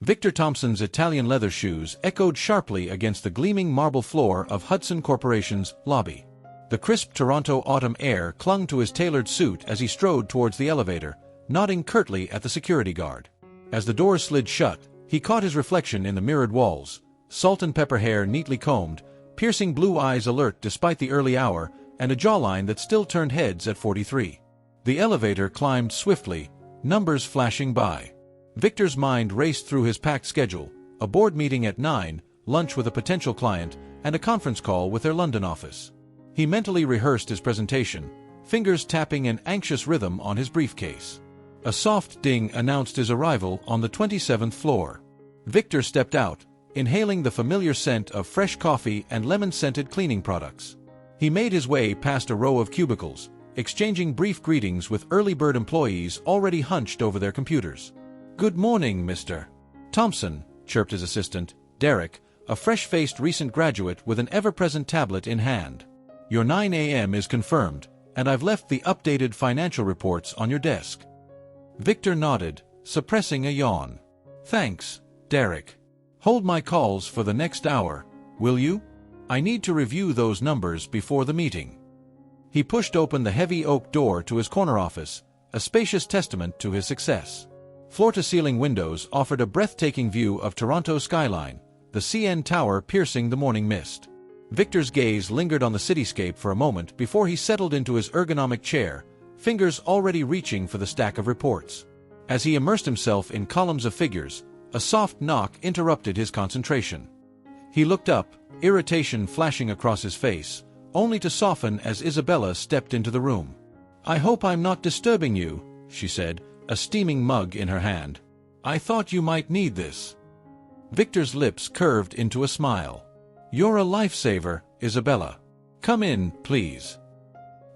Victor Thompson's Italian leather shoes echoed sharply against the gleaming marble floor of Hudson Corporation's lobby. The crisp Toronto autumn air clung to his tailored suit as he strode towards the elevator, nodding curtly at the security guard. As the doors slid shut, he caught his reflection in the mirrored walls, salt and pepper hair neatly combed, piercing blue eyes alert despite the early hour, and a jawline that still turned heads at 43. The elevator climbed swiftly, numbers flashing by. Victor's mind raced through his packed schedule, a board meeting at 9, lunch with a potential client, and a conference call with their London office. He mentally rehearsed his presentation, fingers tapping an anxious rhythm on his briefcase. A soft ding announced his arrival on the 27th floor. Victor stepped out, inhaling the familiar scent of fresh coffee and lemon-scented cleaning products. He made his way past a row of cubicles, exchanging brief greetings with early bird employees already hunched over their computers. "Good morning, Mr. Thompson," chirped his assistant, Derek, a fresh-faced recent graduate with an ever-present tablet in hand. "Your 9 a.m. is confirmed, and I've left the updated financial reports on your desk." Victor nodded, suppressing a yawn. "Thanks, Derek. Hold my calls for the next hour, will you? I need to review those numbers before the meeting." He pushed open the heavy oak door to his corner office, a spacious testament to his success. Floor-to-ceiling windows offered a breathtaking view of Toronto's skyline, the CN Tower piercing the morning mist. Victor's gaze lingered on the cityscape for a moment before he settled into his ergonomic chair, fingers already reaching for the stack of reports. As he immersed himself in columns of figures, a soft knock interrupted his concentration. He looked up, irritation flashing across his face, only to soften as Isabella stepped into the room. "I hope I'm not disturbing you," she said, a steaming mug in her hand. "I thought you might need this." Victor's lips curved into a smile. "You're a lifesaver, Isabella. Come in, please."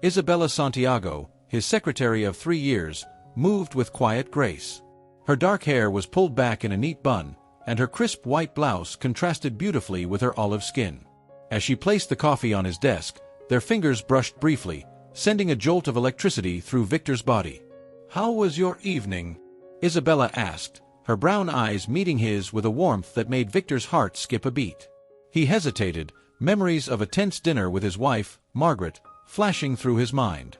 Isabella Santiago, his secretary of 3 years, moved with quiet grace. Her dark hair was pulled back in a neat bun, and her crisp white blouse contrasted beautifully with her olive skin. As she placed the coffee on his desk, their fingers brushed briefly, sending a jolt of electricity through Victor's body. "How was your evening?" Isabella asked, her brown eyes meeting his with a warmth that made Victor's heart skip a beat. He hesitated, memories of a tense dinner with his wife, Margaret, flashing through his mind.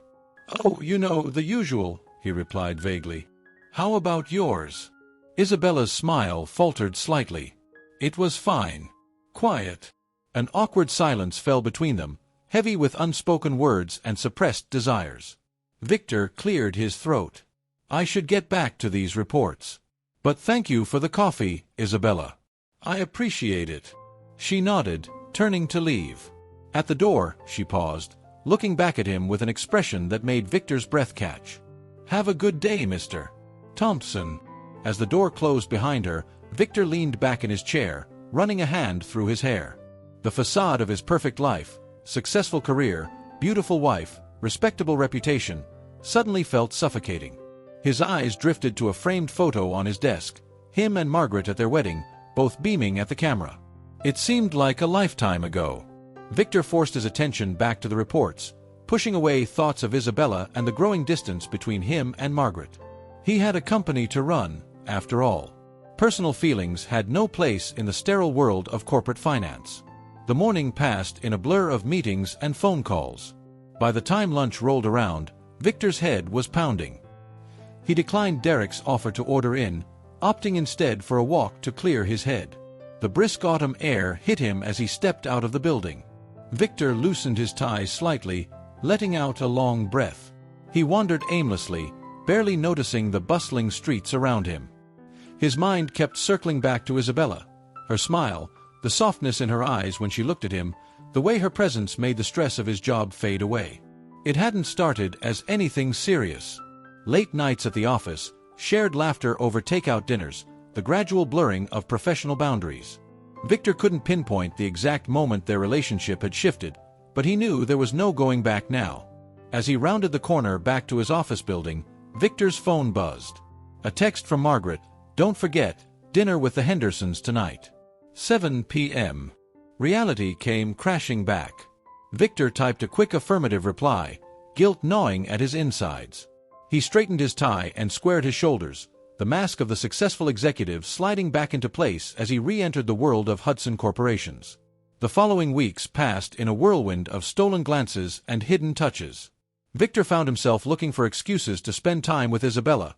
"Oh, you know, the usual," he replied vaguely. "How about yours?" Isabella's smile faltered slightly. "It was fine. Quiet." An awkward silence fell between them, heavy with unspoken words and suppressed desires. Victor cleared his throat. "I should get back to these reports. But thank you for the coffee, Isabella. I appreciate it." She nodded, turning to leave. At the door, she paused, looking back at him with an expression that made Victor's breath catch. "Have a good day, Mr. Thompson." As the door closed behind her, Victor leaned back in his chair, running a hand through his hair. The facade of his perfect life, successful career, beautiful wife, respectable reputation, suddenly felt suffocating. His eyes drifted to a framed photo on his desk, him and Margaret at their wedding, both beaming at the camera. It seemed like a lifetime ago. Victor forced his attention back to the reports, pushing away thoughts of Isabella and the growing distance between him and Margaret. He had a company to run, after all. Personal feelings had no place in the sterile world of corporate finance. The morning passed in a blur of meetings and phone calls. By the time lunch rolled around, Victor's head was pounding. He declined Derek's offer to order in, opting instead for a walk to clear his head. The brisk autumn air hit him as he stepped out of the building. Victor loosened his tie slightly, letting out a long breath. He wandered aimlessly, barely noticing the bustling streets around him. His mind kept circling back to Isabella, her smile, the softness in her eyes when she looked at him, the way her presence made the stress of his job fade away. It hadn't started as anything serious. Late nights at the office, shared laughter over takeout dinners, the gradual blurring of professional boundaries. Victor couldn't pinpoint the exact moment their relationship had shifted, but he knew there was no going back now. As he rounded the corner back to his office building, Victor's phone buzzed. A text from Margaret, "Don't forget, dinner with the Hendersons tonight. 7 p.m. Reality came crashing back. Victor typed a quick affirmative reply, guilt gnawing at his insides. He straightened his tie and squared his shoulders, the mask of the successful executive sliding back into place as he re-entered the world of Hudson Corporations. The following weeks passed in a whirlwind of stolen glances and hidden touches. Victor found himself looking for excuses to spend time with Isabella,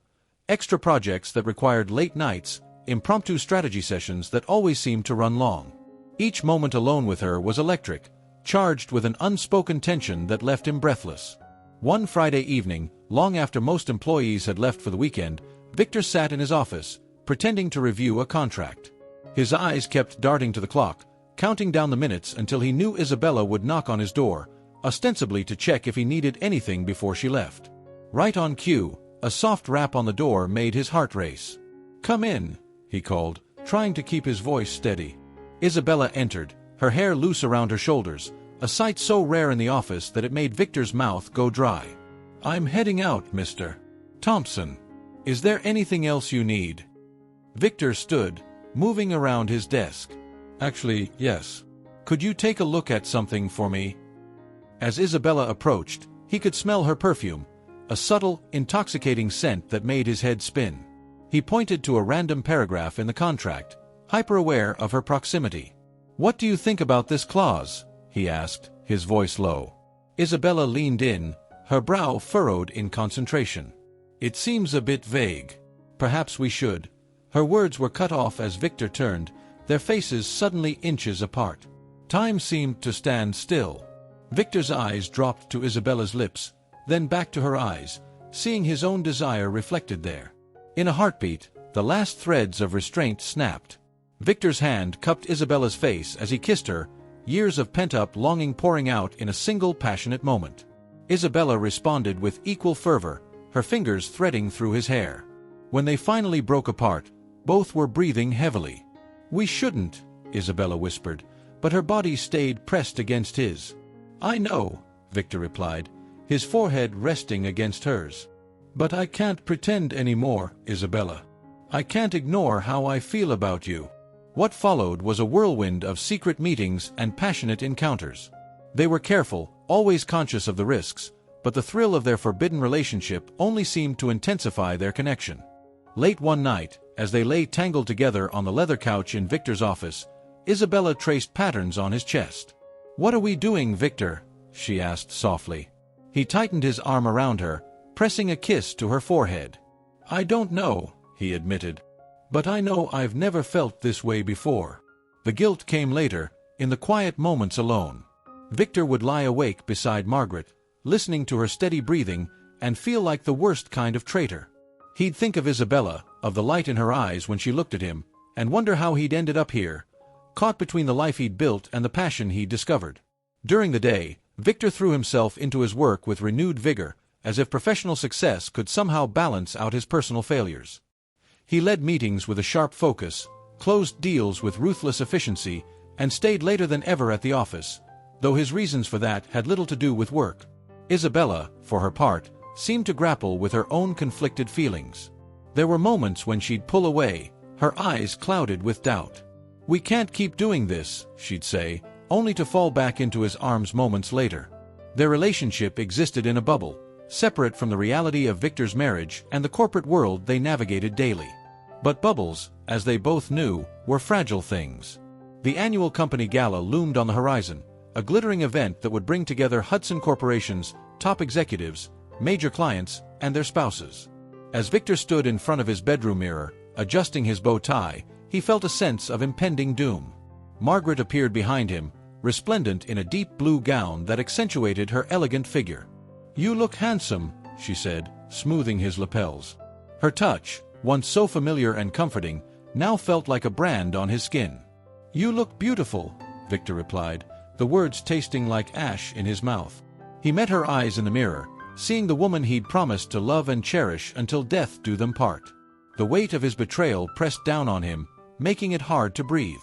extra projects that required late nights, impromptu strategy sessions that always seemed to run long. Each moment alone with her was electric, charged with an unspoken tension that left him breathless. One Friday evening, long after most employees had left for the weekend, Victor sat in his office, pretending to review a contract. His eyes kept darting to the clock, counting down the minutes until he knew Isabella would knock on his door, ostensibly to check if he needed anything before she left. Right on cue, a soft rap on the door made his heart race. "Come in," he called, trying to keep his voice steady. Isabella entered, her hair loose around her shoulders, a sight so rare in the office that it made Victor's mouth go dry. "I'm heading out, Mr. Thompson. Is there anything else you need?" Victor stood, moving around his desk. "Actually, yes. Could you take a look at something for me?" As Isabella approached, he could smell her perfume, a subtle, intoxicating scent that made his head spin. He pointed to a random paragraph in the contract, hyper-aware of her proximity. "What do you think about this clause?" he asked, his voice low. Isabella leaned in, her brow furrowed in concentration. "It seems a bit vague. Perhaps we should." Her words were cut off as Victor turned, their faces suddenly inches apart. Time seemed to stand still. Victor's eyes dropped to Isabella's lips, then back to her eyes, seeing his own desire reflected there. In a heartbeat, the last threads of restraint snapped. Victor's hand cupped Isabella's face as he kissed her, years of pent-up longing pouring out in a single passionate moment. Isabella responded with equal fervor, her fingers threading through his hair. When they finally broke apart, both were breathing heavily. "We shouldn't," Isabella whispered, but her body stayed pressed against his. "I know," Victor replied, his forehead resting against hers. "But I can't pretend anymore, Isabella. I can't ignore how I feel about you." What followed was a whirlwind of secret meetings and passionate encounters. They were careful, always conscious of the risks, but the thrill of their forbidden relationship only seemed to intensify their connection. Late one night, as they lay tangled together on the leather couch in Victor's office, Isabella traced patterns on his chest. "What are we doing, Victor?" she asked softly. He tightened his arm around her, pressing a kiss to her forehead. "I don't know," he admitted. "But I know I've never felt this way before." The guilt came later, in the quiet moments alone. Victor would lie awake beside Margaret, listening to her steady breathing, and feel like the worst kind of traitor. He'd think of Isabella, of the light in her eyes when she looked at him, and wonder how he'd ended up here, caught between the life he'd built and the passion he'd discovered. During the day, Victor threw himself into his work with renewed vigor, as if professional success could somehow balance out his personal failures. He led meetings with a sharp focus, closed deals with ruthless efficiency, and stayed later than ever at the office, though his reasons for that had little to do with work. Isabella, for her part, seemed to grapple with her own conflicted feelings. There were moments when she'd pull away, her eyes clouded with doubt. "We can't keep doing this," she'd say, only to fall back into his arms moments later. Their relationship existed in a bubble, separate from the reality of Victor's marriage and the corporate world they navigated daily. But bubbles, as they both knew, were fragile things. The annual company gala loomed on the horizon, a glittering event that would bring together Hudson Corporation's top executives, major clients, and their spouses. As Victor stood in front of his bedroom mirror, adjusting his bow tie, he felt a sense of impending doom. Margaret appeared behind him, resplendent in a deep blue gown that accentuated her elegant figure. "You look handsome," she said, smoothing his lapels. Her touch, once so familiar and comforting, now felt like a brand on his skin. "You look beautiful," Victor replied, the words tasting like ash in his mouth. He met her eyes in the mirror, seeing the woman he'd promised to love and cherish until death do them part. The weight of his betrayal pressed down on him, making it hard to breathe.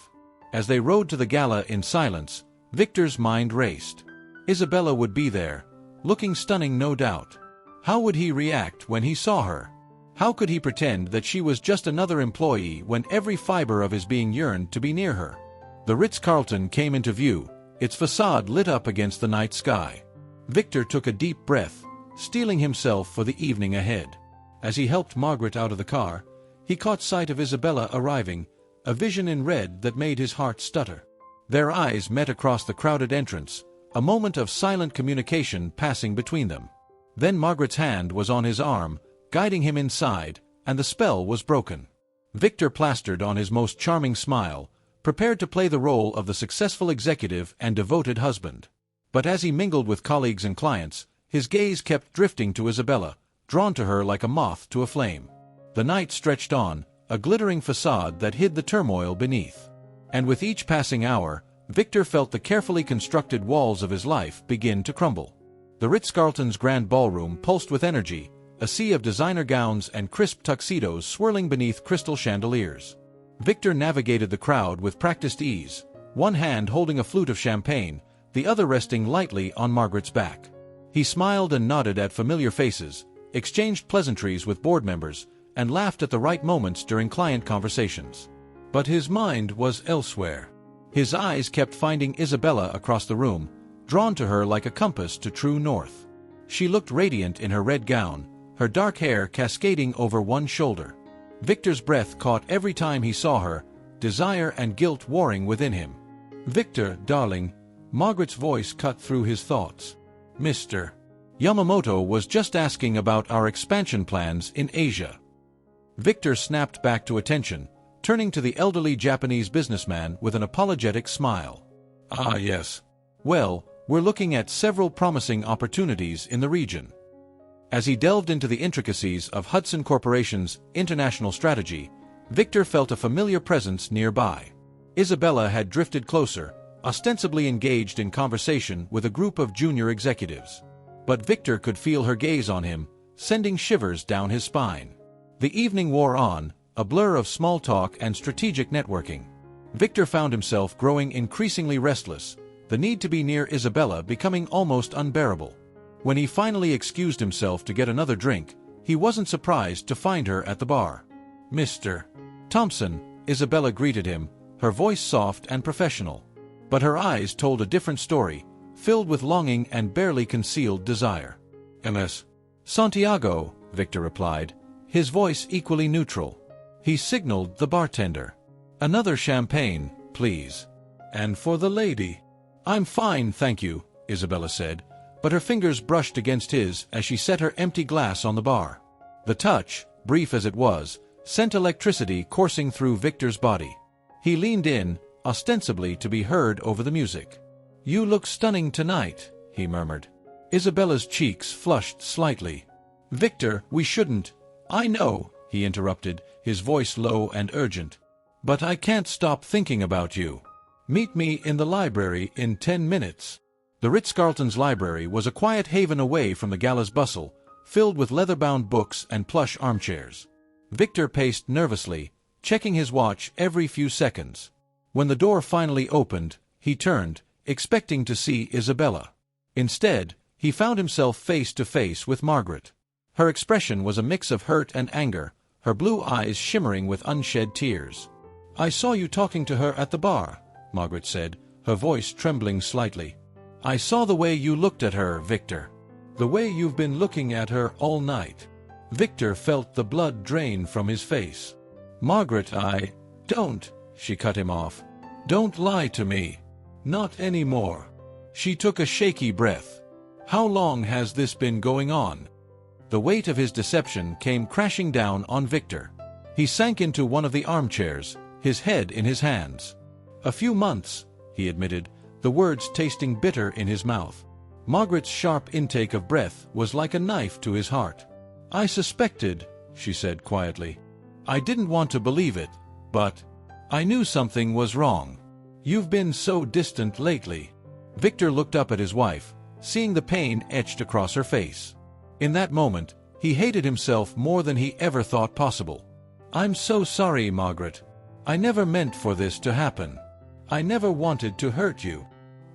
As they rode to the gala in silence, Victor's mind raced. Isabella would be there, looking stunning no doubt. How would he react when he saw her? How could he pretend that she was just another employee when every fiber of his being yearned to be near her? The Ritz-Carlton came into view, its facade lit up against the night sky. Victor took a deep breath, steeling himself for the evening ahead. As he helped Margaret out of the car, He caught sight of Isabella arriving, a vision in red that made his heart stutter. Their eyes met across the crowded entrance, a moment of silent communication passing between them. Then Margaret's hand was on his arm, guiding him inside, and the spell was broken. Victor plastered on his most charming smile, prepared to play the role of the successful executive and devoted husband. But as he mingled with colleagues and clients, his gaze kept drifting to Isabella, drawn to her like a moth to a flame. The night stretched on, a glittering facade that hid the turmoil beneath. And with each passing hour, Victor felt the carefully constructed walls of his life begin to crumble. The Ritz-Carlton's grand ballroom pulsed with energy, a sea of designer gowns and crisp tuxedos swirling beneath crystal chandeliers. Victor navigated the crowd with practiced ease, one hand holding a flute of champagne, the other resting lightly on Margaret's back. He smiled and nodded at familiar faces, exchanged pleasantries with board members, and laughed at the right moments during client conversations. But his mind was elsewhere. His eyes kept finding Isabella across the room, drawn to her like a compass to true north. She looked radiant in her red gown, her dark hair cascading over one shoulder. Victor's breath caught every time he saw her, desire and guilt warring within him. "Victor, darling," Margaret's voice cut through his thoughts. "Mr. Yamamoto was just asking about our expansion plans in Asia." Victor snapped back to attention, turning to the elderly Japanese businessman with an apologetic smile. "Ah, yes. Well, we're looking at several promising opportunities in the region." As he delved into the intricacies of Hudson Corporation's international strategy, Victor felt a familiar presence nearby. Isabella had drifted closer, ostensibly engaged in conversation with a group of junior executives. But Victor could feel her gaze on him, sending shivers down his spine. The evening wore on, a blur of small talk and strategic networking. Victor found himself growing increasingly restless, the need to be near Isabella becoming almost unbearable. When he finally excused himself to get another drink, he wasn't surprised to find her at the bar. "Mr. Thompson," Isabella greeted him, her voice soft and professional. But her eyes told a different story, filled with longing and barely concealed desire. "MS. Santiago," Victor replied, his voice equally neutral. He signaled the bartender. "Another champagne, please. And for the lady." "I'm fine, thank you," Isabella said, but her fingers brushed against his as she set her empty glass on the bar. The touch, brief as it was, sent electricity coursing through Victor's body. He leaned in, ostensibly to be heard over the music. "You look stunning tonight," he murmured. Isabella's cheeks flushed slightly. "Victor, we shouldn't—" "I know," he interrupted, his voice low and urgent. "But I can't stop thinking about you. Meet me in the library in 10 minutes. The Ritz-Carlton's library was a quiet haven away from the gala's bustle, filled with leather-bound books and plush armchairs. Victor paced nervously, checking his watch every few seconds. When the door finally opened, he turned, expecting to see Isabella. Instead, he found himself face to face with Margaret. Her expression was a mix of hurt and anger, her blue eyes shimmering with unshed tears. "I saw you talking to her at the bar," Margaret said, her voice trembling slightly. "I saw the way you looked at her, Victor. The way you've been looking at her all night." Victor felt the blood drain from his face. "Margaret, don't," she cut him off. "Don't lie to me. Not anymore." She took a shaky breath. "How long has this been going on?" The weight of his deception came crashing down on Victor. He sank into one of the armchairs, his head in his hands. "A few months," he admitted, the words tasting bitter in his mouth. Margaret's sharp intake of breath was like a knife to his heart. "I suspected," she said quietly. "I didn't want to believe it, but I knew something was wrong. You've been so distant lately." Victor looked up at his wife, seeing the pain etched across her face. In that moment, he hated himself more than he ever thought possible. "I'm so sorry, Margaret. I never meant for this to happen. I never wanted to hurt you."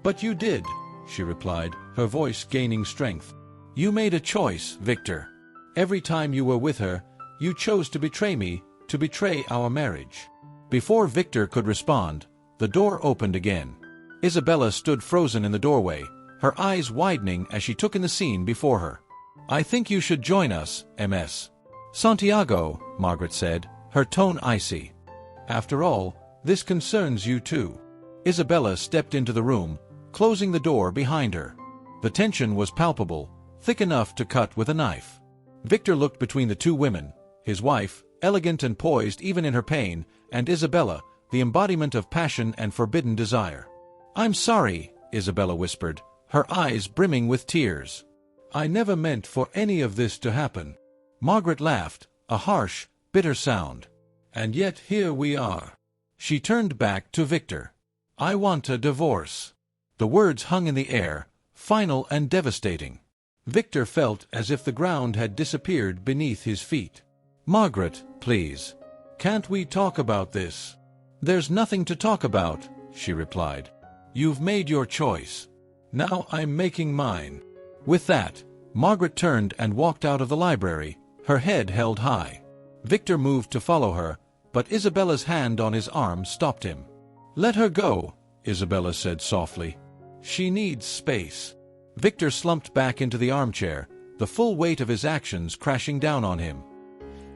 "But you did," she replied, her voice gaining strength. "You made a choice, Victor. Every time you were with her, you chose to betray me, to betray our marriage." Before Victor could respond, the door opened again. Isabella stood frozen in the doorway, her eyes widening as she took in the scene before her. "I think you should join us, Ms. Santiago," Margaret said, her tone icy. "After all, this concerns you too." Isabella stepped into the room, closing the door behind her. The tension was palpable, thick enough to cut with a knife. Victor looked between the two women, his wife, elegant and poised even in her pain, and Isabella, the embodiment of passion and forbidden desire. "I'm sorry," Isabella whispered, her eyes brimming with tears. "I never meant for any of this to happen." Margaret laughed, a harsh, bitter sound. "And yet here we are." She turned back to Victor. "I want a divorce." The words hung in the air, final and devastating. Victor felt as if the ground had disappeared beneath his feet. "Margaret, please. Can't we talk about this?" "There's nothing to talk about," she replied. "You've made your choice. Now I'm making mine." With that, Margaret turned and walked out of the library, her head held high. Victor moved to follow her, but Isabella's hand on his arm stopped him. "Let her go," Isabella said softly. "She needs space." Victor slumped back into the armchair, the full weight of his actions crashing down on him.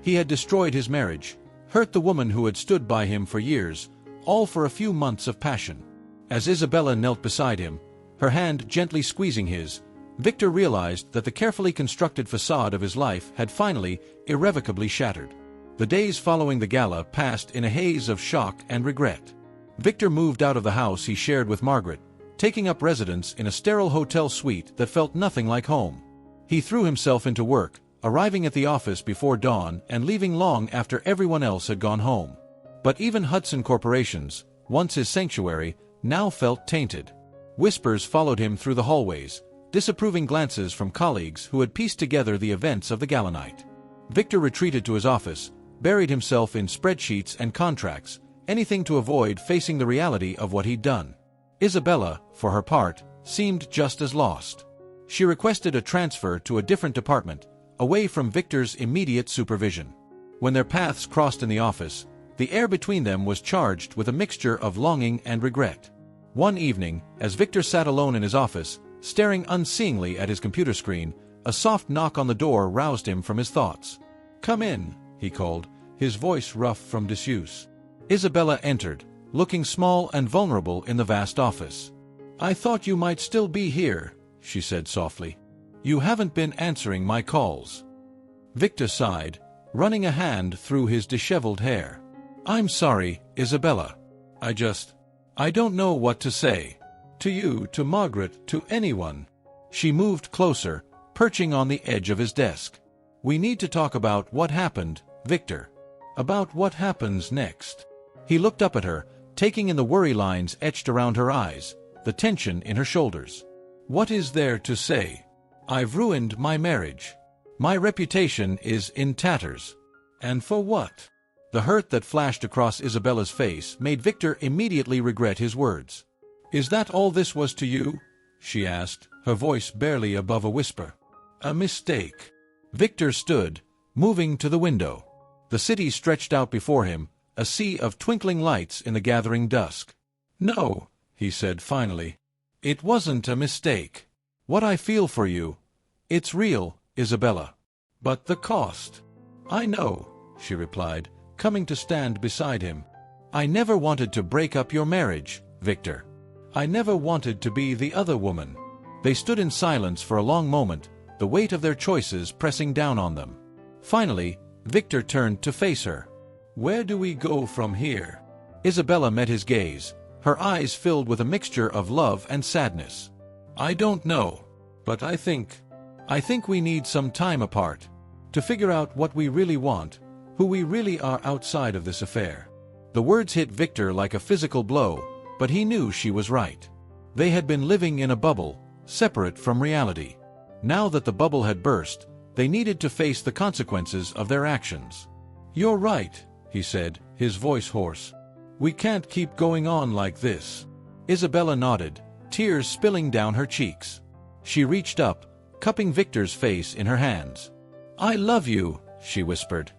He had destroyed his marriage, hurt the woman who had stood by him for years, all for a few months of passion. As Isabella knelt beside him, her hand gently squeezing his, Victor realized that the carefully constructed facade of his life had finally, irrevocably shattered. The days following the gala passed in a haze of shock and regret. Victor moved out of the house he shared with Margaret, taking up residence in a sterile hotel suite that felt nothing like home. He threw himself into work, arriving at the office before dawn and leaving long after everyone else had gone home. But even Hudson Corporations, once his sanctuary, now felt tainted. Whispers followed him through the hallways, disapproving glances from colleagues who had pieced together the events of the gala night. Victor retreated to his office, buried himself in spreadsheets and contracts, anything to avoid facing the reality of what he'd done. Isabella, for her part, seemed just as lost. She requested a transfer to a different department, away from Victor's immediate supervision. When their paths crossed in the office, the air between them was charged with a mixture of longing and regret. One evening, as Victor sat alone in his office, staring unseeingly at his computer screen, a soft knock on the door roused him from his thoughts. "Come in," he called, his voice rough from disuse. Isabella entered, looking small and vulnerable in the vast office. "I thought you might still be here," she said softly. "You haven't been answering my calls." Victor sighed, running a hand through his disheveled hair. "I'm sorry, Isabella. I don't know what to say. To you, to Margaret, to anyone." She moved closer, perching on the edge of his desk. "We need to talk about what happened, Victor. About what happens next." He looked up at her, taking in the worry lines etched around her eyes, the tension in her shoulders. "What is there to say? I've ruined my marriage. My reputation is in tatters. And for what?" The hurt that flashed across Isabella's face made Victor immediately regret his words. "Is that all this was to you?" she asked, her voice barely above a whisper. "A mistake." Victor stood, moving to the window. The city stretched out before him, a sea of twinkling lights in the gathering dusk. "No," he said finally. "It wasn't a mistake. What I feel for you, it's real, Isabella. But the cost." "I know," she replied, coming to stand beside him. "I never wanted to break up your marriage, Victor. I never wanted to be the other woman." They stood in silence for a long moment, the weight of their choices pressing down on them. Finally, Victor turned to face her. "Where do we go from here?" Isabella met his gaze, her eyes filled with a mixture of love and sadness. "I don't know, but I think we need some time apart, to figure out what we really want, who we really are outside of this affair." The words hit Victor like a physical blow, but he knew she was right. They had been living in a bubble, separate from reality. Now that the bubble had burst, they needed to face the consequences of their actions. "You're right," he said, his voice hoarse. "We can't keep going on like this." Isabella nodded, tears spilling down her cheeks. She reached up, cupping Victor's face in her hands. "I love you," she whispered.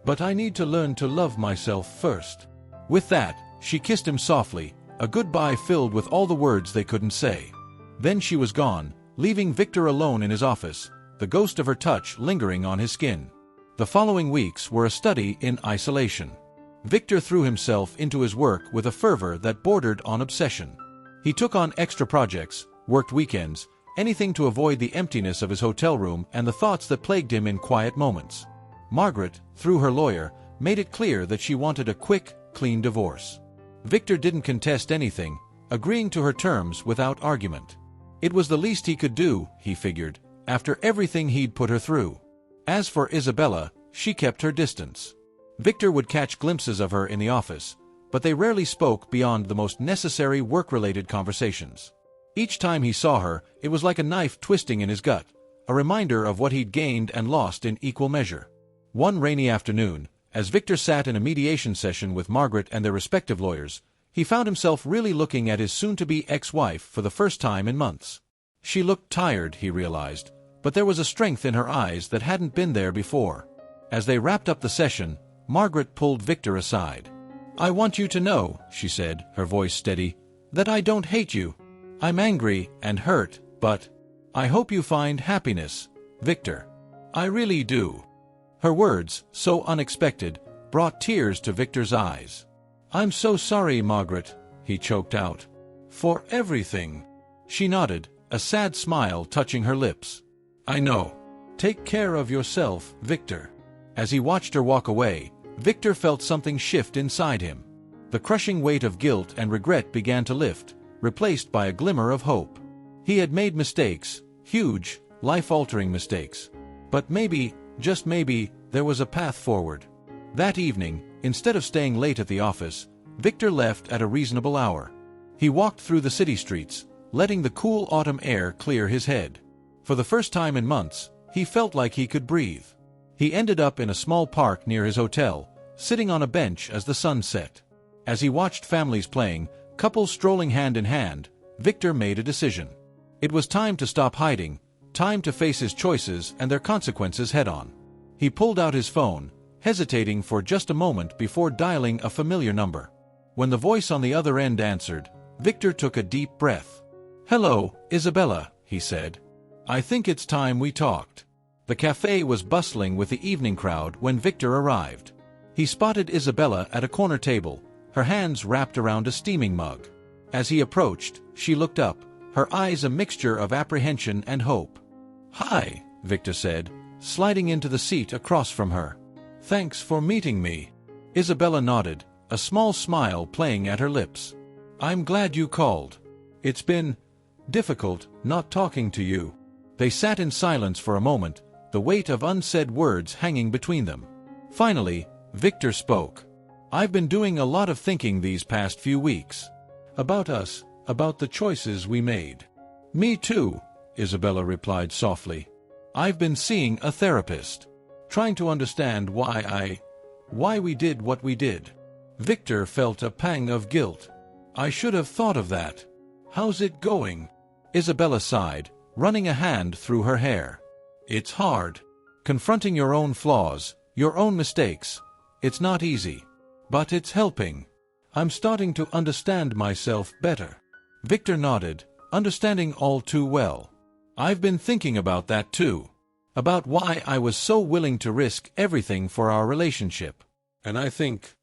"But I need to learn to love myself first." With that, she kissed him softly, a goodbye filled with all the words they couldn't say. Then she was gone, leaving Victor alone in his office, the ghost of her touch lingering on his skin. The following weeks were a study in isolation. Victor threw himself into his work with a fervor that bordered on obsession. He took on extra projects, worked weekends, anything to avoid the emptiness of his hotel room and the thoughts that plagued him in quiet moments. Margaret, through her lawyer, made it clear that she wanted a quick, clean divorce. Victor didn't contest anything, agreeing to her terms without argument. It was the least he could do, he figured, after everything he'd put her through. As for Isabella, she kept her distance. Victor would catch glimpses of her in the office, but they rarely spoke beyond the most necessary work-related conversations. Each time he saw her, it was like a knife twisting in his gut, a reminder of what he'd gained and lost in equal measure. One rainy afternoon, as Victor sat in a mediation session with Margaret and their respective lawyers, he found himself really looking at his soon-to-be ex-wife for the first time in months. She looked tired, he realized, but there was a strength in her eyes that hadn't been there before. As they wrapped up the session, Margaret pulled Victor aside. "I want you to know," she said, her voice steady, "that I don't hate you. I'm angry and hurt, but I hope you find happiness, Victor. I really do." Her words, so unexpected, brought tears to Victor's eyes. "I'm so sorry, Margaret," he choked out. "For everything." She nodded, a sad smile touching her lips. "I know. Take care of yourself, Victor." As he watched her walk away, Victor felt something shift inside him. The crushing weight of guilt and regret began to lift, replaced by a glimmer of hope. He had made mistakes, huge, life-altering mistakes. But maybe, just maybe, there was a path forward. That evening, instead of staying late at the office, Victor left at a reasonable hour. He walked through the city streets, letting the cool autumn air clear his head. For the first time in months, he felt like he could breathe. He ended up in a small park near his hotel, sitting on a bench as the sun set. As he watched families playing, couples strolling hand in hand, Victor made a decision. It was time to stop hiding, time to face his choices and their consequences head-on. He pulled out his phone, hesitating for just a moment before dialing a familiar number. When the voice on the other end answered, Victor took a deep breath. "Hello, Isabella," he said. "I think it's time we talked." The cafe was bustling with the evening crowd when Victor arrived. He spotted Isabella at a corner table, her hands wrapped around a steaming mug. As he approached, she looked up, her eyes a mixture of apprehension and hope. "Hi," Victor said, sliding into the seat across from her. "Thanks for meeting me." Isabella nodded, a small smile playing at her lips. "I'm glad you called. It's been difficult not talking to you." They sat in silence for a moment, the weight of unsaid words hanging between them. Finally, Victor spoke. "I've been doing a lot of thinking these past few weeks. About us, about the choices we made." "Me too," Isabella replied softly. "I've been seeing a therapist, trying to understand why we did what we did." Victor felt a pang of guilt. "I should have thought of that. How's it going?" Isabella sighed, running a hand through her hair. "It's hard. Confronting your own flaws, your own mistakes. It's not easy. But it's helping. I'm starting to understand myself better." Victor nodded, understanding all too well. "I've been thinking about that too. About why I was so willing to risk everything for our relationship. And I think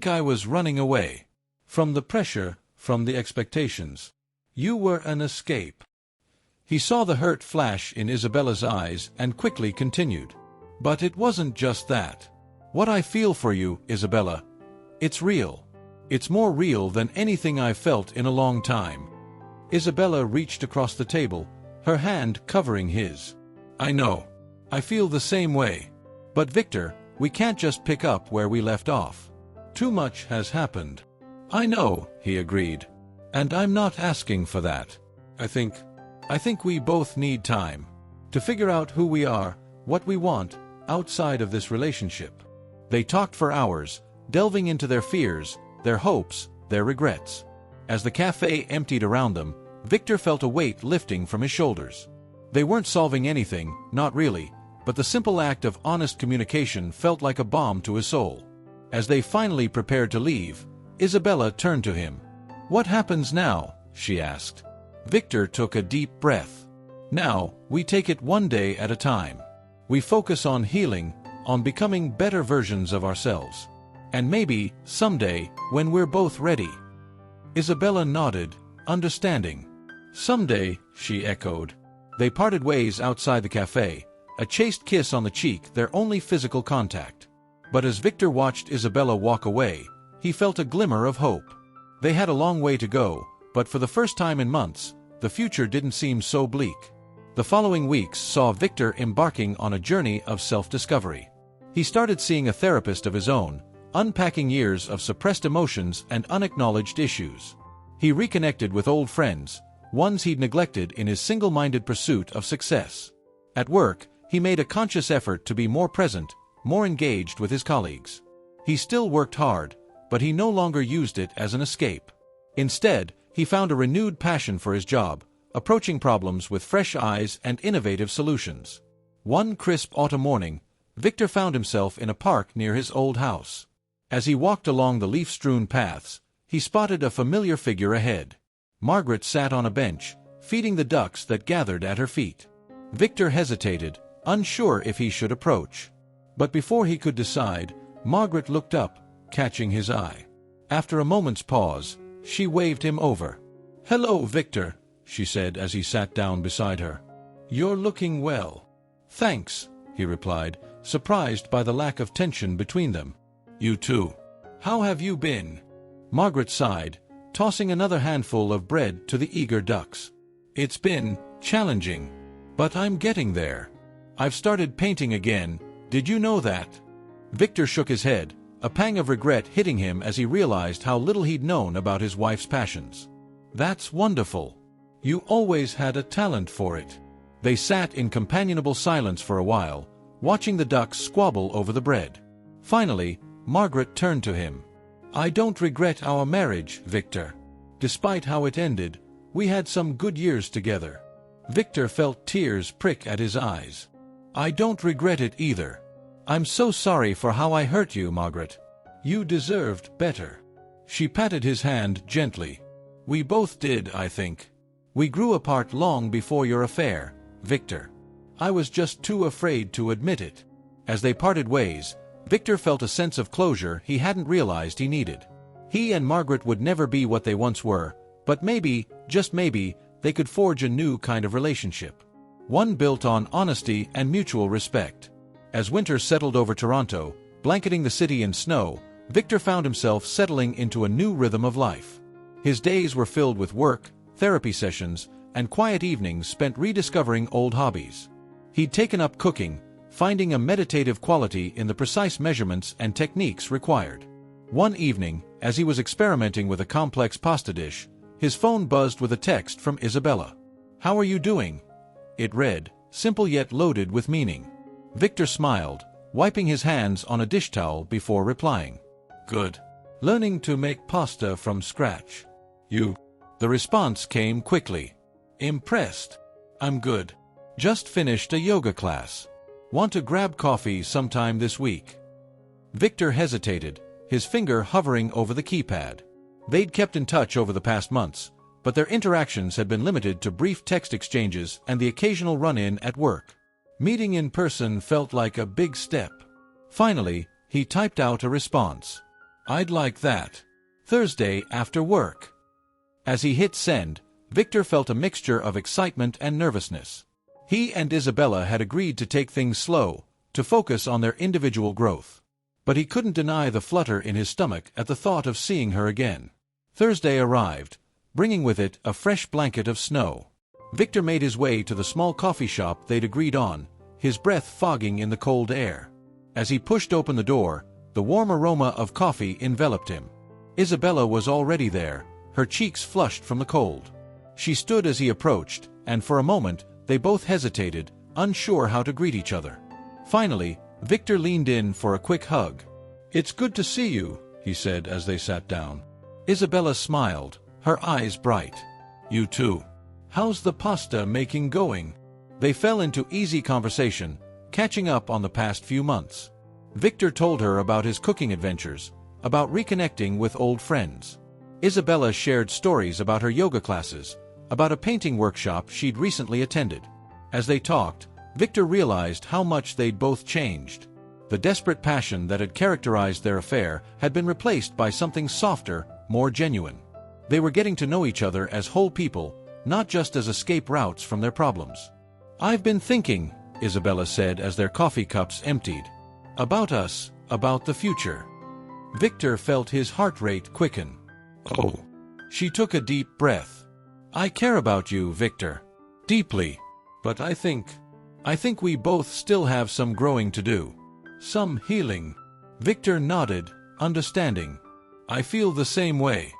I was running away. From the pressure, from the expectations. You were an escape." He saw the hurt flash in Isabella's eyes and quickly continued. "But it wasn't just that. What I feel for you, Isabella, it's real. It's more real than anything I've felt in a long time." Isabella reached across the table, her hand covering his. "I know. I feel the same way. But Victor, we can't just pick up where we left off. Too much has happened." "I know," he agreed. "And I'm not asking for that. I think we both need time to figure out who we are, what we want, outside of this relationship." They talked for hours, delving into their fears, their hopes, their regrets. As the cafe emptied around them, Victor felt a weight lifting from his shoulders. They weren't solving anything, not really, but the simple act of honest communication felt like a balm to his soul. As they finally prepared to leave, Isabella turned to him. "What happens now?" she asked. Victor took a deep breath. "Now, we take it one day at a time. We focus on healing, on becoming better versions of ourselves. And maybe, someday, when we're both ready. Isabella nodded, understanding. Someday, she echoed. They parted ways outside the cafe, a chaste kiss on the cheek, their only physical contact. But as Victor watched Isabella walk away, he felt a glimmer of hope. They had a long way to go, but for the first time in months, the future didn't seem so bleak. The following weeks saw Victor embarking on a journey of self-discovery. He started seeing a therapist of his own, unpacking years of suppressed emotions and unacknowledged issues. He reconnected with old friends, ones he'd neglected in his single-minded pursuit of success. At work, he made a conscious effort to be more present, more engaged with his colleagues. He still worked hard, but he no longer used it as an escape. Instead, he found a renewed passion for his job, approaching problems with fresh eyes and innovative solutions. One crisp autumn morning, Victor found himself in a park near his old house. As he walked along the leaf-strewn paths, he spotted a familiar figure ahead. Margaret sat on a bench, feeding the ducks that gathered at her feet. Victor hesitated, unsure if he should approach. But before he could decide, Margaret looked up, catching his eye. After a moment's pause, she waved him over. "Hello, Victor," she said as he sat down beside her. "You're looking well." "Thanks," he replied, surprised by the lack of tension between them. "You too. How have you been?" Margaret sighed, tossing another handful of bread to the eager ducks. "It's been challenging, but I'm getting there. I've started painting again, did you know that?" Victor shook his head, a pang of regret hitting him as he realized how little he'd known about his wife's passions. "That's wonderful. You always had a talent for it." They sat in companionable silence for a while, watching the ducks squabble over the bread. Finally, Margaret turned to him. "I don't regret our marriage, Victor. Despite how it ended, we had some good years together." Victor felt tears prick at his eyes. "I don't regret it either. I'm so sorry for how I hurt you, Margaret. You deserved better." She patted his hand gently. "We both did, I think. We grew apart long before your affair, Victor. I was just too afraid to admit it." As they parted ways, Victor felt a sense of closure he hadn't realized he needed. He and Margaret would never be what they once were, but maybe, just maybe, they could forge a new kind of relationship. One built on honesty and mutual respect. As winter settled over Toronto, blanketing the city in snow, Victor found himself settling into a new rhythm of life. His days were filled with work, therapy sessions, and quiet evenings spent rediscovering old hobbies. He'd taken up cooking, finding a meditative quality in the precise measurements and techniques required. One evening, as he was experimenting with a complex pasta dish, his phone buzzed with a text from Isabella. "How are you doing?" It read, simple yet loaded with meaning. Victor smiled, wiping his hands on a dish towel before replying. "Good. Learning to make pasta from scratch. You?" The response came quickly. "Impressed. I'm good. Just finished a yoga class. Want to grab coffee sometime this week?" Victor hesitated, his finger hovering over the keypad. They'd kept in touch over the past months, but their interactions had been limited to brief text exchanges and the occasional run-in at work. Meeting in person felt like a big step. Finally, he typed out a response. "I'd like that. Thursday after work." As he hit send, Victor felt a mixture of excitement and nervousness. He and Isabella had agreed to take things slow, to focus on their individual growth. But he couldn't deny the flutter in his stomach at the thought of seeing her again. Thursday arrived, bringing with it a fresh blanket of snow. Victor made his way to the small coffee shop they'd agreed on, his breath fogging in the cold air. As he pushed open the door, the warm aroma of coffee enveloped him. Isabella was already there, her cheeks flushed from the cold. She stood as he approached, and for a moment, they both hesitated, unsure how to greet each other. Finally, Victor leaned in for a quick hug. "It's good to see you," he said as they sat down. Isabella smiled, her eyes bright. "You too. How's the pasta making going?" They fell into easy conversation, catching up on the past few months. Victor told her about his cooking adventures, about reconnecting with old friends. Isabella shared stories about her yoga classes, about a painting workshop she'd recently attended. As they talked, Victor realized how much they'd both changed. The desperate passion that had characterized their affair had been replaced by something softer, more genuine. They were getting to know each other as whole people, not just as escape routes from their problems. "I've been thinking," Isabella said as their coffee cups emptied. "About us, about the future." Victor felt his heart rate quicken. "Oh." She took a deep breath. "I care about you, Victor. Deeply. But I think we both still have some growing to do. Some healing." Victor nodded, understanding. "I feel the same way.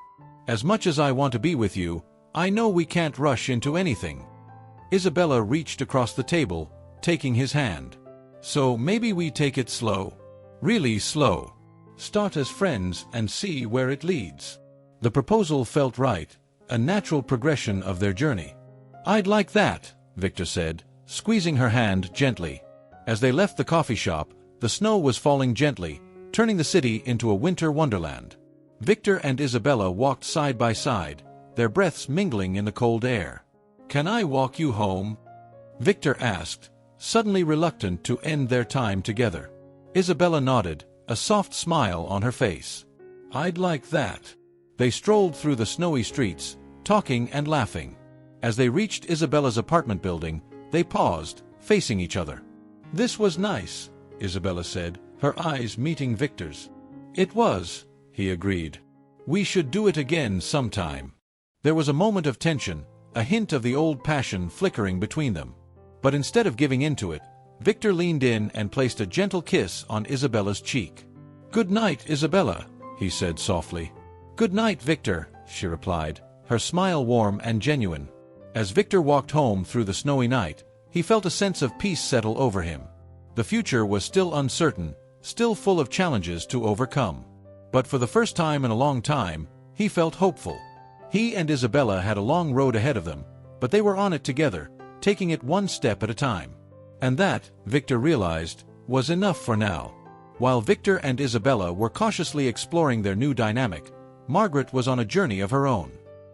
As much as I want to be with you, I know we can't rush into anything." Isabella reached across the table, taking his hand. "So maybe we take it slow. Really slow. Start as friends and see where it leads." The proposal felt right, a natural progression of their journey. "I'd like that," Victor said, squeezing her hand gently. As they left the coffee shop, the snow was falling gently, turning the city into a winter wonderland. Victor and Isabella walked side by side, their breaths mingling in the cold air. "Can I walk you home?" Victor asked, suddenly reluctant to end their time together. Isabella nodded, a soft smile on her face. "I'd like that." They strolled through the snowy streets, talking and laughing. As they reached Isabella's apartment building, they paused, facing each other. "This was nice," Isabella said, her eyes meeting Victor's. "It was," he agreed. "We should do it again sometime." There was a moment of tension, a hint of the old passion flickering between them. But instead of giving in to it, Victor leaned in and placed a gentle kiss on Isabella's cheek. "Good night, Isabella," he said softly. "Good night, Victor," she replied, her smile warm and genuine. As Victor walked home through the snowy night, he felt a sense of peace settle over him. The future was still uncertain, still full of challenges to overcome. But for the first time in a long time, he felt hopeful. He and Isabella had a long road ahead of them, but they were on it together, taking it one step at a time. And that, Victor realized, was enough for now. While Victor and Isabella were cautiously exploring their new dynamic, Margaret was on a journey of her own.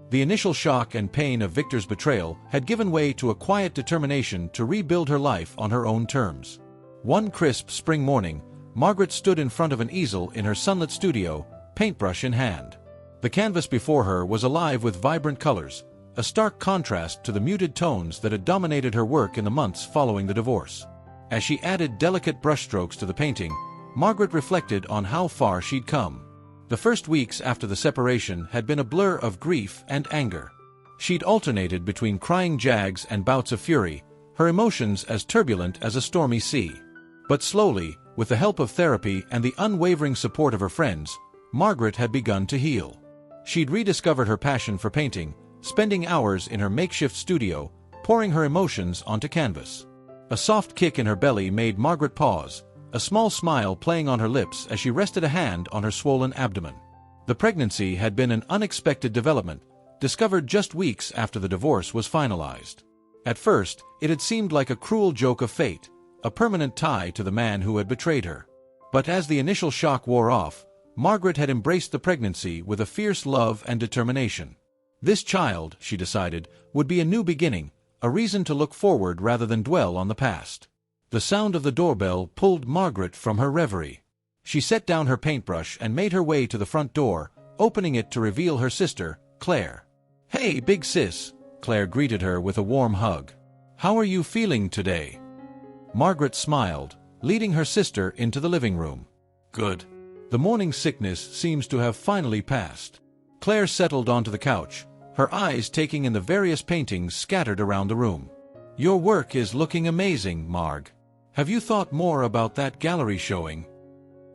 The initial shock and pain of Victor's betrayal had given way to a quiet determination to rebuild her life on her own terms. One crisp spring morning, Margaret stood in front of an easel in her sunlit studio, paintbrush in hand. The canvas before her was alive with vibrant colors, a stark contrast to the muted tones that had dominated her work in the months following the divorce. As she added delicate brushstrokes to the painting, Margaret reflected on how far she'd come. The first weeks after the separation had been a blur of grief and anger. She'd alternated between crying jags and bouts of fury, her emotions as turbulent as a stormy sea. But slowly, with the help of therapy and the unwavering support of her friends, Margaret had begun to heal. She'd rediscovered her passion for painting, spending hours in her makeshift studio, pouring her emotions onto canvas. A soft kick in her belly made Margaret pause, a small smile playing on her lips as she rested a hand on her swollen abdomen. The pregnancy had been an unexpected development, discovered just weeks after the divorce was finalized. At first, it had seemed like a cruel joke of fate, a permanent tie to the man who had betrayed her. But as the initial shock wore off, Margaret had embraced the pregnancy with a fierce love and determination. This child, she decided, would be a new beginning, a reason to look forward rather than dwell on the past. The sound of the doorbell pulled Margaret from her reverie. She set down her paintbrush and made her way to the front door, opening it to reveal her sister, Claire. "Hey, big sis," Claire greeted her with a warm hug. "How are you feeling today?" Margaret smiled, leading her sister into the living room. "Good. The morning sickness seems to have finally passed." Claire settled onto the couch, her eyes taking in the various paintings scattered around the room. "Your work is looking amazing, Marg. Have you thought more about that gallery showing?"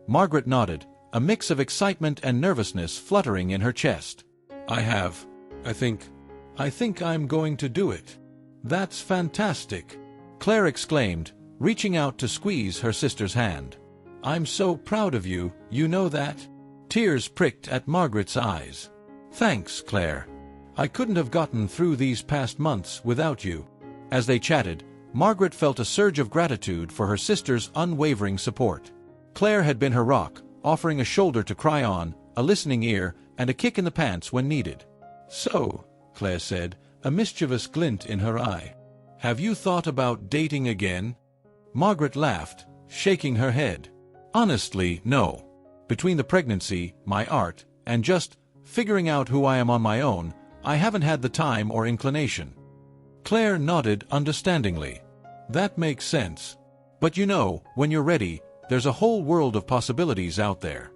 Margaret nodded, a mix of excitement and nervousness fluttering in her chest. "I have. I think I'm going to do it." "That's fantastic," Claire exclaimed, reaching out to squeeze her sister's hand. "I'm so proud of you, you know that?" Tears pricked at Margaret's eyes. "Thanks, Claire. I couldn't have gotten through these past months without you." As they chatted, Margaret felt a surge of gratitude for her sister's unwavering support. Claire had been her rock, offering a shoulder to cry on, a listening ear, and a kick in the pants when needed. "So," Claire said, a mischievous glint in her eye, "have you thought about dating again?" Margaret laughed, shaking her head. Honestly, no. Between the pregnancy, my art, and just figuring out who I am on my own, I haven't had the time or inclination. Claire nodded understandingly. That makes sense. But you know, when you're ready, there's a whole world of possibilities out there.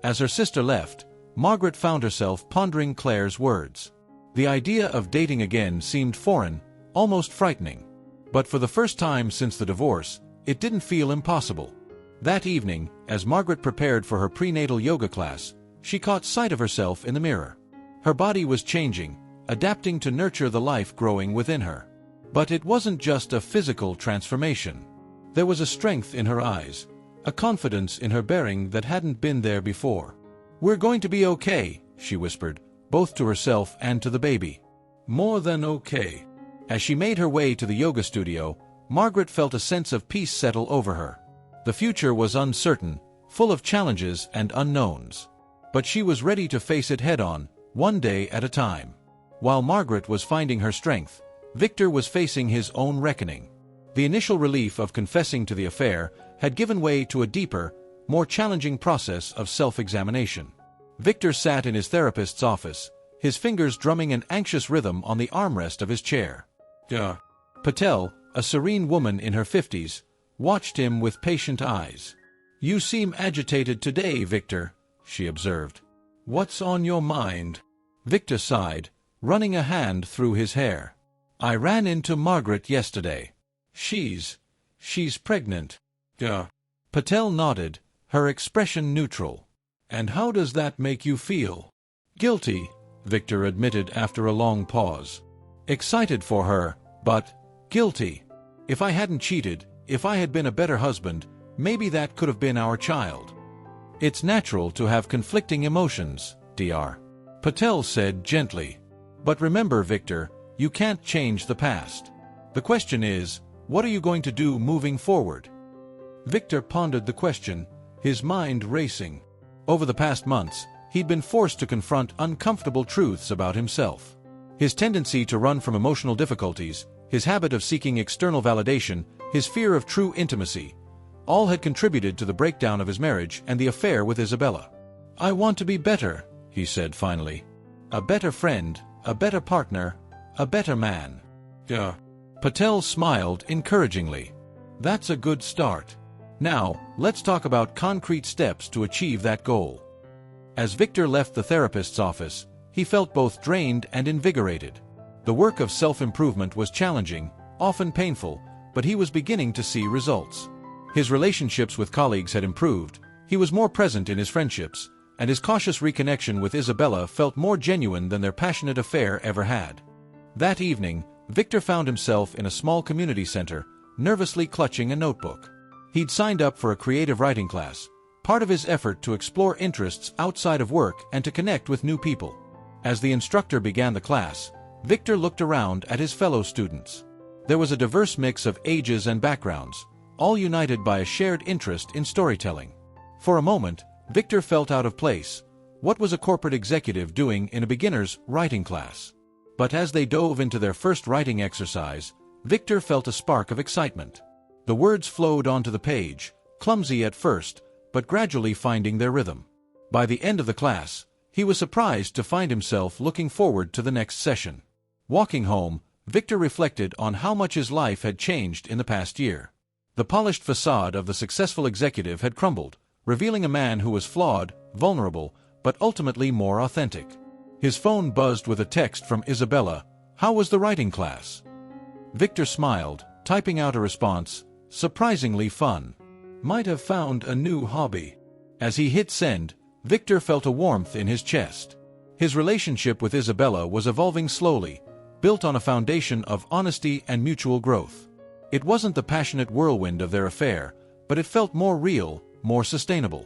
As her sister left, Margaret found herself pondering Claire's words. The idea of dating again seemed foreign, almost frightening. But for the first time since the divorce, it didn't feel impossible. That evening, as Margaret prepared for her prenatal yoga class, she caught sight of herself in the mirror. Her body was changing, adapting to nurture the life growing within her. But it wasn't just a physical transformation. There was a strength in her eyes, a confidence in her bearing that hadn't been there before. "We're going to be okay," she whispered, both to herself and to the baby. More than okay. As she made her way to the yoga studio, Margaret felt a sense of peace settle over her. The future was uncertain, full of challenges and unknowns. But she was ready to face it head-on, one day at a time. While Margaret was finding her strength, Victor was facing his own reckoning. The initial relief of confessing to the affair had given way to a deeper, more challenging process of self-examination. Victor sat in his therapist's office, his fingers drumming an anxious rhythm on the armrest of his chair. Patel, a serene woman in her 50s, watched him with patient eyes. "You seem agitated today, Victor," she observed. "What's on your mind?" Victor sighed, running a hand through his hair. "I ran into Margaret yesterday. She's pregnant." Patel nodded, her expression neutral. "And how does that make you feel?" "Guilty," Victor admitted after a long pause. "Excited for her, but guilty. If I hadn't cheated, if I had been a better husband, maybe that could have been our child." "It's natural to have conflicting emotions, Dr. Patel said gently. "But remember, Victor, you can't change the past. The question is, what are you going to do moving forward?" Victor pondered the question, his mind racing. Over the past months, he'd been forced to confront uncomfortable truths about himself. His tendency to run from emotional difficulties, his habit of seeking external validation, his fear of true intimacy, all had contributed to the breakdown of his marriage and the affair with Isabella. "I want to be better," he said finally. "A better friend, a better partner, a better man." Patel smiled encouragingly. "That's a good start. Now, let's talk about concrete steps to achieve that goal." As Victor left the therapist's office, he felt both drained and invigorated. The work of self-improvement was challenging, often painful, but he was beginning to see results. His relationships with colleagues had improved, he was more present in his friendships, and his cautious reconnection with Isabella felt more genuine than their passionate affair ever had. That evening, Victor found himself in a small community center, nervously clutching a notebook. He'd signed up for a creative writing class, part of his effort to explore interests outside of work and to connect with new people. As the instructor began the class, Victor looked around at his fellow students. There was a diverse mix of ages and backgrounds, all united by a shared interest in storytelling. For a moment, Victor felt out of place. What was a corporate executive doing in a beginner's writing class? But as they dove into their first writing exercise, Victor felt a spark of excitement. The words flowed onto the page, clumsy at first, but gradually finding their rhythm. By the end of the class, he was surprised to find himself looking forward to the next session. Walking home, Victor reflected on how much his life had changed in the past year. The polished facade of the successful executive had crumbled, revealing a man who was flawed, vulnerable, but ultimately more authentic. His phone buzzed with a text from Isabella. "How was the writing class?" Victor smiled, typing out a response, "Surprisingly fun. Might have found a new hobby." As he hit send, Victor felt a warmth in his chest. His relationship with Isabella was evolving slowly, built on a foundation of honesty and mutual growth. It wasn't the passionate whirlwind of their affair, but it felt more real, more sustainable.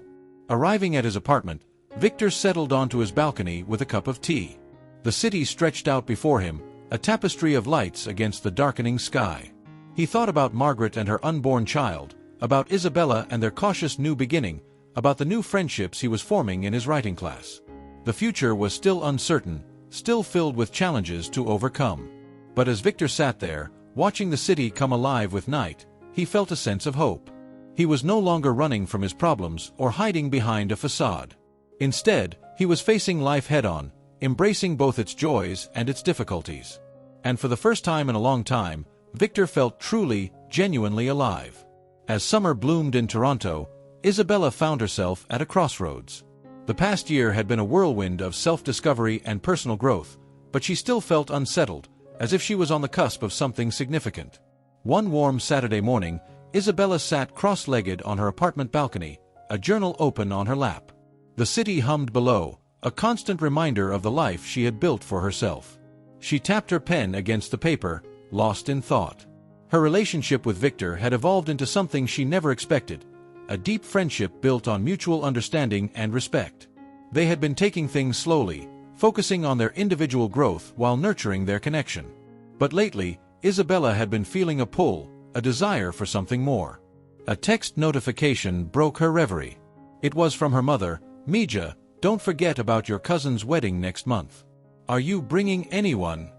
Arriving at his apartment, Victor settled onto his balcony with a cup of tea. The city stretched out before him, a tapestry of lights against the darkening sky. He thought about Margaret and her unborn child, about Isabella and their cautious new beginning, about the new friendships he was forming in his writing class. The future was still uncertain, still filled with challenges to overcome. But as Victor sat there, watching the city come alive with night, he felt a sense of hope. He was no longer running from his problems or hiding behind a facade. Instead, he was facing life head-on, embracing both its joys and its difficulties. And for the first time in a long time, Victor felt truly, genuinely alive. As summer bloomed in Toronto, Isabella found herself at a crossroads. The past year had been a whirlwind of self-discovery and personal growth, but she still felt unsettled, as if she was on the cusp of something significant. One warm Saturday morning, Isabella sat cross-legged on her apartment balcony, a journal open on her lap. The city hummed below, a constant reminder of the life she had built for herself. She tapped her pen against the paper, lost in thought. Her relationship with Victor had evolved into something she never expected, a deep friendship built on mutual understanding and respect. They had been taking things slowly, focusing on their individual growth while nurturing their connection. But lately, Isabella had been feeling a pull, a desire for something more. A text notification broke her reverie. It was from her mother. "Mija, don't forget about your cousin's wedding next month. Are you bringing anyone?"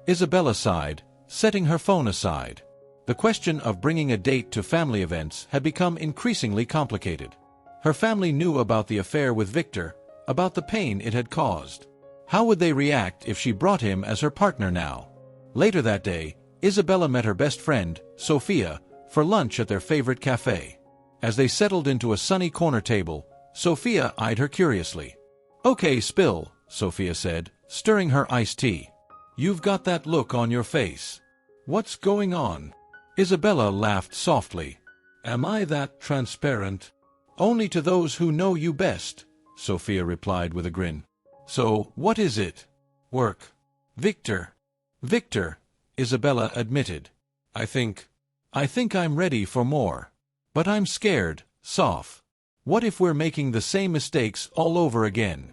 Isabella sighed, setting her phone aside. The question of bringing a date to family events had become increasingly complicated. Her family knew about the affair with Victor, about the pain it had caused. How would they react if she brought him as her partner now? Later that day, Isabella met her best friend, Sophia, for lunch at their favorite cafe. As they settled into a sunny corner table, Sophia eyed her curiously. "Okay, spill," Sophia said, stirring her iced tea. "You've got that look on your face. What's going on?" Isabella laughed softly. "Am I that transparent?" "Only to those who know you best," Sophia replied with a grin. "So, what is it?" "Work." "Victor." "Victor," Isabella admitted. I think I'm ready for more. But I'm scared, Soph. What if we're making the same mistakes all over again?"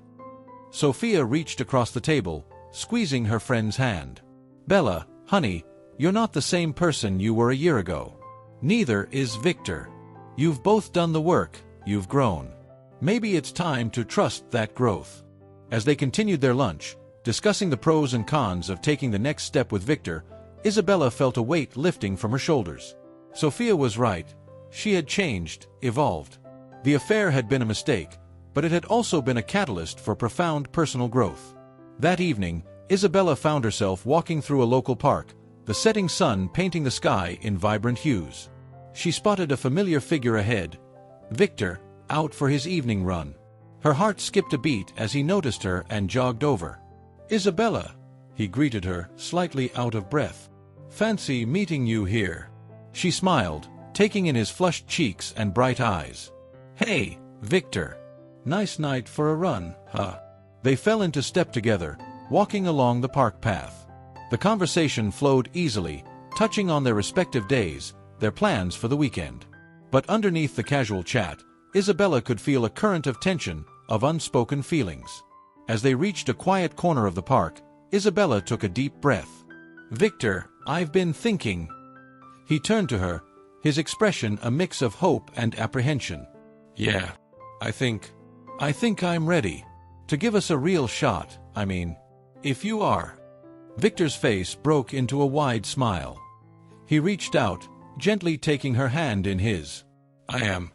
Sophia reached across the table, squeezing her friend's hand. "Bella, honey, you're not the same person you were a year ago. Neither is Victor. You've both done the work, you've grown. Maybe it's time to trust that growth." As they continued their lunch, discussing the pros and cons of taking the next step with Victor, Isabella felt a weight lifting from her shoulders. Sophia was right. She had changed, evolved. The affair had been a mistake, but it had also been a catalyst for profound personal growth. That evening, Isabella found herself walking through a local park, the setting sun painting the sky in vibrant hues. She spotted a familiar figure ahead, Victor, out for his evening run. Her heart skipped a beat as he noticed her and jogged over. "Isabella," he greeted her, slightly out of breath. "Fancy meeting you here." She smiled, taking in his flushed cheeks and bright eyes. "Hey, Victor. Nice night for a run, huh?" They fell into step together, walking along the park path. The conversation flowed easily, touching on their respective days, their plans for the weekend. But underneath the casual chat, Isabella could feel a current of tension, of unspoken feelings. As they reached a quiet corner of the park, Isabella took a deep breath. "Victor, I've been thinking." He turned to her, his expression a mix of hope and apprehension. "Yeah, I think I'm ready. To give us a real shot, I mean. If you are." Victor's face broke into a wide smile. He reached out, gently taking her hand in his. "I am.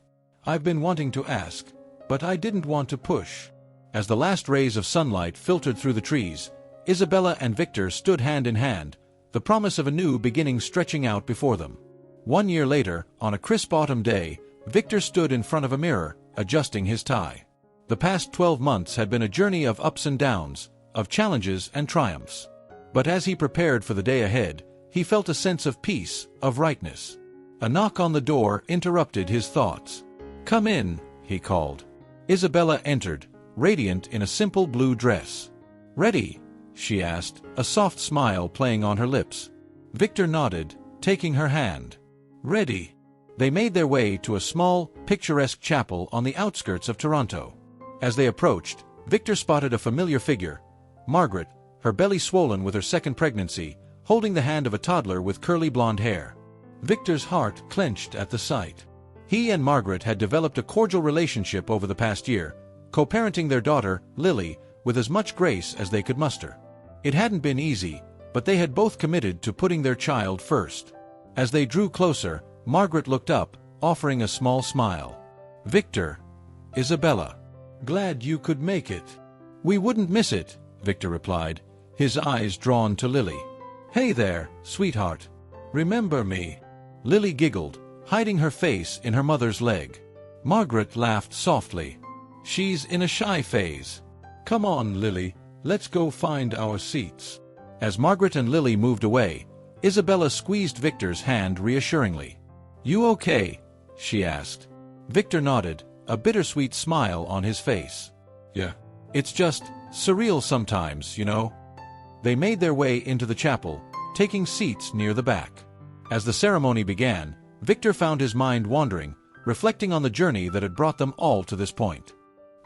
I've been wanting to ask, but I didn't want to push." As the last rays of sunlight filtered through the trees, Isabella and Victor stood hand in hand, the promise of a new beginning stretching out before them. 1 year later, on a crisp autumn day, Victor stood in front of a mirror, adjusting his tie. The past 12 months had been a journey of ups and downs, of challenges and triumphs. But as he prepared for the day ahead, he felt a sense of peace, of rightness. A knock on the door interrupted his thoughts. "Come in," he called. Isabella entered, radiant in a simple blue dress. "Ready?" she asked, a soft smile playing on her lips. Victor nodded, taking her hand. "Ready." They made their way to a small, picturesque chapel on the outskirts of Toronto. As they approached, Victor spotted a familiar figure, Margaret, her belly swollen with her second pregnancy, holding the hand of a toddler with curly blonde hair. Victor's heart clenched at the sight. He and Margaret had developed a cordial relationship over the past year, co-parenting their daughter, Lily, with as much grace as they could muster. It hadn't been easy, but they had both committed to putting their child first. As they drew closer, Margaret looked up, offering a small smile. "Victor, Isabella. Glad you could make it." "We wouldn't miss it," Victor replied, his eyes drawn to Lily. "Hey there, sweetheart. Remember me?" Lily giggled, hiding her face in her mother's leg. Margaret laughed softly. "She's in a shy phase. Come on, Lily, let's go find our seats." As Margaret and Lily moved away, Isabella squeezed Victor's hand reassuringly. "You okay?" she asked. Victor nodded, a bittersweet smile on his face. "Yeah. It's just surreal sometimes, you know." They made their way into the chapel, taking seats near the back. As the ceremony began, Victor found his mind wandering, reflecting on the journey that had brought them all to this point.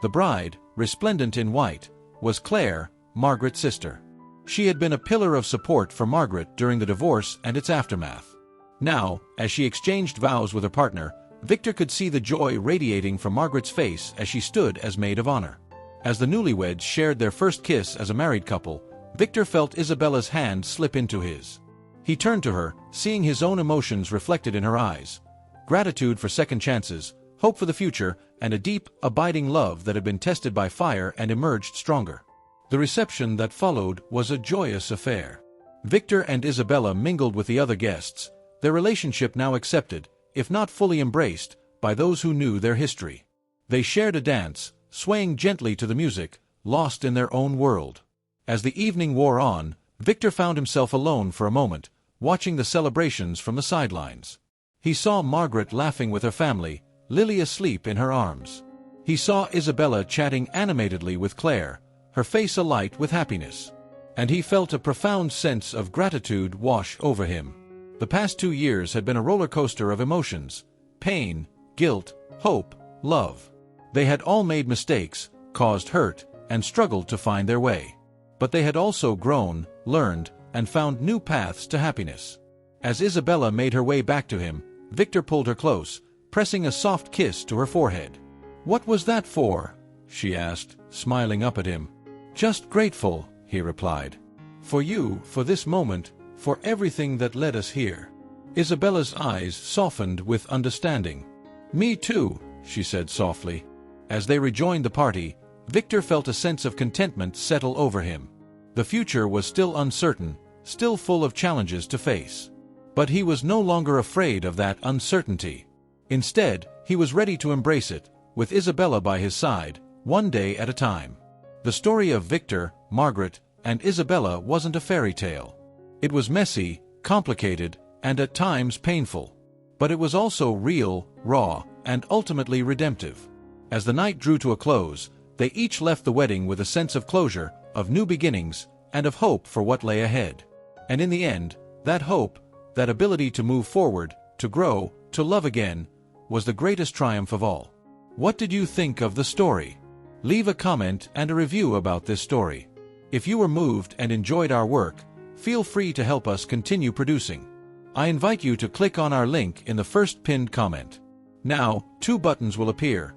The bride, resplendent in white, was Claire, Margaret's sister. She had been a pillar of support for Margaret during the divorce and its aftermath. Now, as she exchanged vows with her partner, Victor could see the joy radiating from Margaret's face as she stood as maid of honor. As the newlyweds shared their first kiss as a married couple, Victor felt Isabella's hand slip into his. He turned to her, seeing his own emotions reflected in her eyes. Gratitude for second chances, hope for the future, and a deep, abiding love that had been tested by fire and emerged stronger. The reception that followed was a joyous affair. Victor and Isabella mingled with the other guests, their relationship now accepted, if not fully embraced, by those who knew their history. They shared a dance, swaying gently to the music, lost in their own world. As the evening wore on, Victor found himself alone for a moment, watching the celebrations from the sidelines. He saw Margaret laughing with her family, Lily asleep in her arms. He saw Isabella chatting animatedly with Claire, her face alight with happiness. And he felt a profound sense of gratitude wash over him. The past 2 years had been a roller coaster of emotions: pain, guilt, hope, love. They had all made mistakes, caused hurt, and struggled to find their way. But they had also grown, learned, and found new paths to happiness. As Isabella made her way back to him, Victor pulled her close, pressing a soft kiss to her forehead. "What was that for?" she asked, smiling up at him. "Just grateful," he replied. "For you, for this moment, for everything that led us here." Isabella's eyes softened with understanding. "Me too," she said softly. As they rejoined the party, Victor felt a sense of contentment settle over him. The future was still uncertain, still full of challenges to face. But he was no longer afraid of that uncertainty. Instead, he was ready to embrace it, with Isabella by his side, one day at a time. The story of Victor, Margaret, and Isabella wasn't a fairy tale. It was messy, complicated, and at times painful. But it was also real, raw, and ultimately redemptive. As the night drew to a close, they each left the wedding with a sense of closure, of new beginnings, and of hope for what lay ahead. And in the end, that hope, that ability to move forward, to grow, to love again, was the greatest triumph of all. What did you think of the story? Leave a comment and a review about this story. If you were moved and enjoyed our work, feel free to help us continue producing. I invite you to click on our link in the first pinned comment. Now, 2 buttons will appear.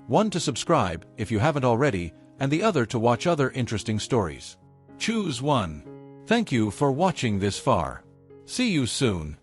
One to subscribe, if you haven't already, and the other to watch other interesting stories. Choose one. Thank you for watching this far. See you soon.